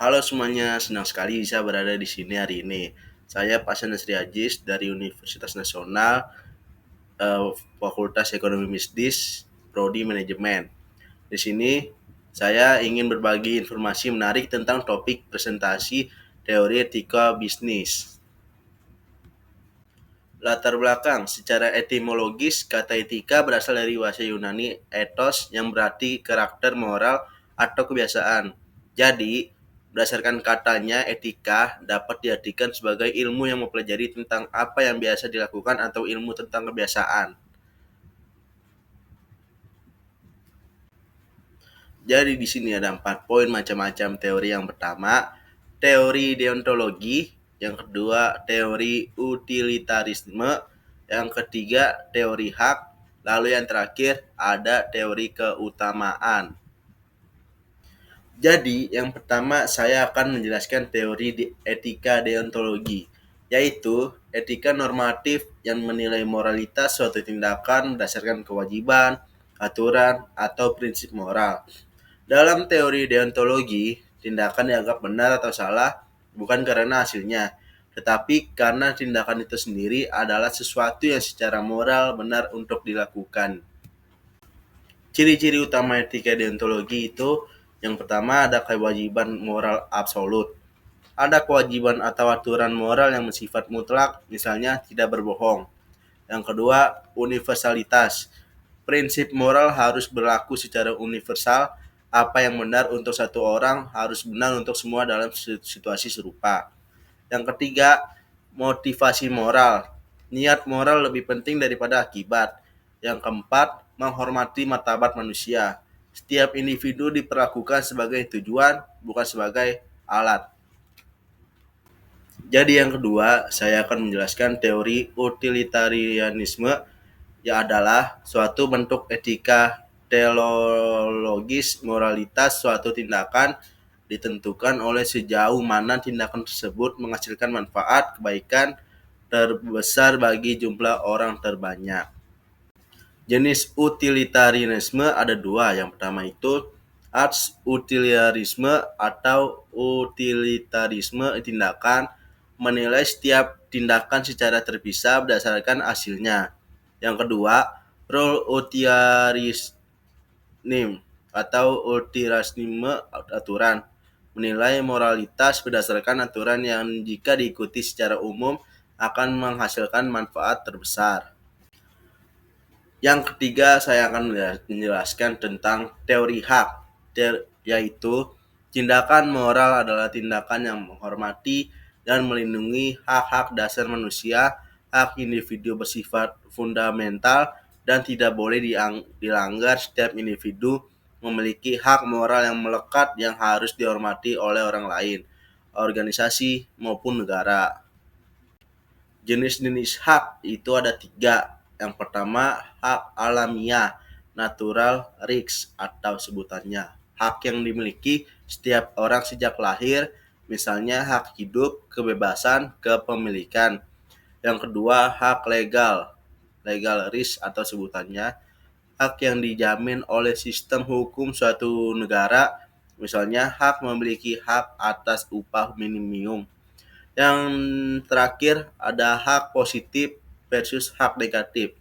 Halo semuanya, senang sekali bisa berada di sini hari ini. Saya Pak Nasri Ajis dari Universitas Nasional, Fakultas Ekonomi Bisnis, Prodi Manajemen. Di sini saya ingin berbagi informasi menarik tentang topik presentasi teori etika bisnis. Latar belakang, secara etimologis, kata etika berasal dari bahasa Yunani ethos yang berarti karakter moral atau kebiasaan. Jadi, berdasarkan katanya, etika dapat diartikan sebagai ilmu yang mempelajari tentang apa yang biasa dilakukan atau ilmu tentang kebiasaan. Jadi di sini ada 4 poin macam-macam teori. Yang pertama, teori deontologi. Yang kedua, teori utilitarisme. Yang ketiga, teori hak. Lalu yang terakhir, ada teori keutamaan. Jadi, yang pertama saya akan menjelaskan teori etika deontologi, yaitu etika normatif yang menilai moralitas suatu tindakan berdasarkan kewajiban, aturan, atau prinsip moral. Dalam teori deontologi, tindakan dianggap benar atau salah bukan karena hasilnya, tetapi karena tindakan itu sendiri adalah sesuatu yang secara moral benar untuk dilakukan. Ciri-ciri utama etika deontologi itu yang pertama ada kewajiban moral absolut. Ada kewajiban atau aturan moral yang bersifat mutlak, misalnya tidak berbohong. Yang kedua, universalitas. Prinsip moral harus berlaku secara universal. Apa yang benar untuk satu orang harus benar untuk semua dalam situasi serupa. Yang ketiga, motivasi moral. Niat moral lebih penting daripada akibat. Yang keempat, menghormati martabat manusia. Setiap individu diperlakukan sebagai tujuan, bukan sebagai alat. Jadi yang kedua, saya akan menjelaskan teori utilitarianisme, yang adalah suatu bentuk etika teleologis moralitas suatu tindakan ditentukan oleh sejauh mana tindakan tersebut menghasilkan manfaat kebaikan terbesar bagi jumlah orang terbanyak. Jenis utilitarianisme ada dua. Yang pertama itu ars utilitarisme atau utilitarisme tindakan, menilai setiap tindakan secara terpisah berdasarkan hasilnya. Yang kedua, rule utilitarisme atau utilitarisme aturan, menilai moralitas berdasarkan aturan yang jika diikuti secara umum akan menghasilkan manfaat terbesar. Yang ketiga, saya akan menjelaskan tentang teori hak, yaitu tindakan moral adalah tindakan yang menghormati dan melindungi hak-hak dasar manusia. Hak individu bersifat fundamental dan tidak boleh dilanggar. Setiap individu memiliki hak moral yang melekat yang harus dihormati oleh orang lain, organisasi, maupun negara. Jenis-jenis hak itu ada 3. Yang pertama, hak alamiah, natural rights atau sebutannya. Hak yang dimiliki setiap orang sejak lahir, misalnya hak hidup, kebebasan, kepemilikan. Yang kedua, hak legal, legal rights atau sebutannya. Hak yang dijamin oleh sistem hukum suatu negara, misalnya hak memiliki hak atas upah minimum. Yang terakhir ada hak positif versus hak negatif.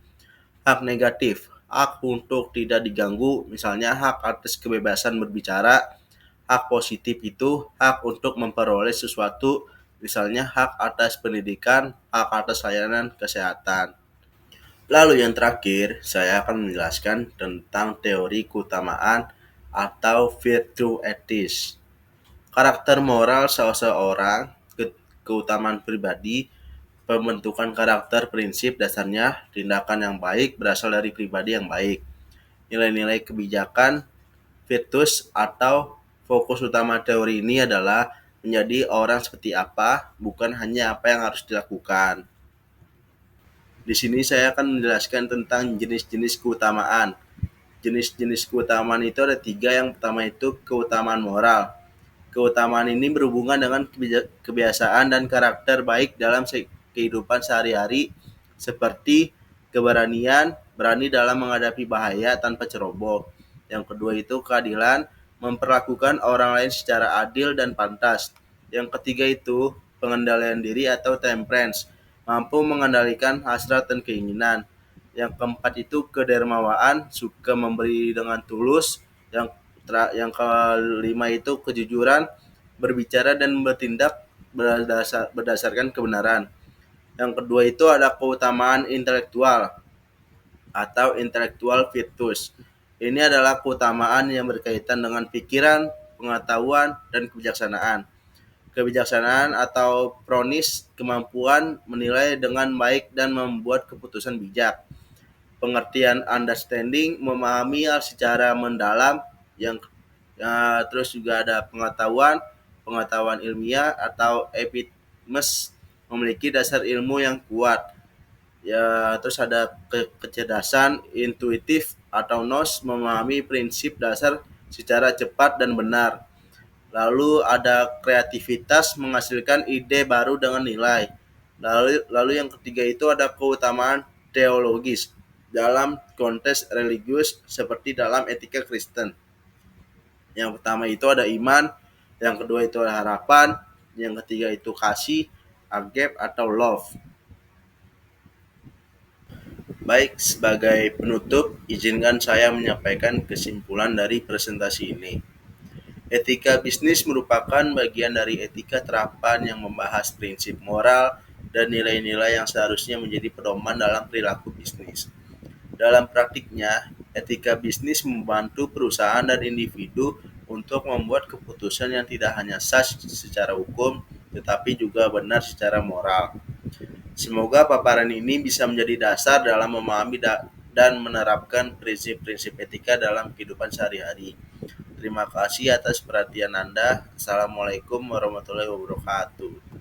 Hak negatif, hak untuk tidak diganggu, misalnya hak atas kebebasan berbicara. Hak positif itu hak untuk memperoleh sesuatu, misalnya hak atas pendidikan, hak atas layanan kesehatan. Lalu yang terakhir, saya akan menjelaskan tentang teori keutamaan atau virtue ethics. Karakter moral seseorang, keutamaan pribadi, pembentukan karakter prinsip dasarnya tindakan yang baik berasal dari pribadi yang baik. Nilai-nilai kebijakan, virtus atau fokus utama teori ini adalah menjadi orang seperti apa, bukan hanya apa yang harus dilakukan. Di sini saya akan menjelaskan tentang jenis-jenis keutamaan. Jenis-jenis keutamaan itu ada 3. Yang pertama itu keutamaan moral. Keutamaan ini berhubungan dengan kebiasaan dan karakter baik dalam kehidupan sehari-hari, seperti keberanian, berani dalam menghadapi bahaya tanpa ceroboh. Yang kedua itu keadilan, memperlakukan orang lain secara adil dan pantas. Yang ketiga itu pengendalian diri atau temperance, mampu mengendalikan hasrat dan keinginan. Yang keempat itu kedermawaan, suka memberi dengan tulus. Yang kelima itu kejujuran, berbicara dan bertindak berdasarkan kebenaran. Yang kedua itu ada keutamaan intelektual atau intellectual virtues. Ini adalah keutamaan yang berkaitan dengan pikiran, pengetahuan, dan kebijaksanaan. Kebijaksanaan atau pronis, kemampuan menilai dengan baik dan membuat keputusan bijak. Pengertian understanding, memahami hal secara mendalam. Terus juga ada pengetahuan ilmiah atau episteme, memiliki dasar ilmu yang kuat. Ya, terus ada kecerdasan intuitif atau nos, memahami prinsip dasar secara cepat dan benar. Lalu ada kreativitas, menghasilkan ide baru dengan nilai. Lalu yang ketiga itu ada keutamaan teologis dalam konteks religius seperti dalam etika Kristen. Yang pertama itu ada iman, yang kedua itu ada harapan, yang ketiga itu kasih, agape atau love. Baik, sebagai penutup, izinkan saya menyampaikan kesimpulan dari presentasi ini. Etika bisnis merupakan bagian dari etika terapan yang membahas prinsip moral dan nilai-nilai yang seharusnya menjadi pedoman dalam perilaku bisnis. Dalam praktiknya, etika bisnis membantu perusahaan dan individu untuk membuat keputusan yang tidak hanya sah secara hukum, tetapi juga benar secara moral. Semoga paparan ini bisa menjadi dasar dalam memahami dan menerapkan prinsip-prinsip etika dalam kehidupan sehari-hari. Terima kasih atas perhatian Anda. Assalamualaikum warahmatullahi wabarakatuh.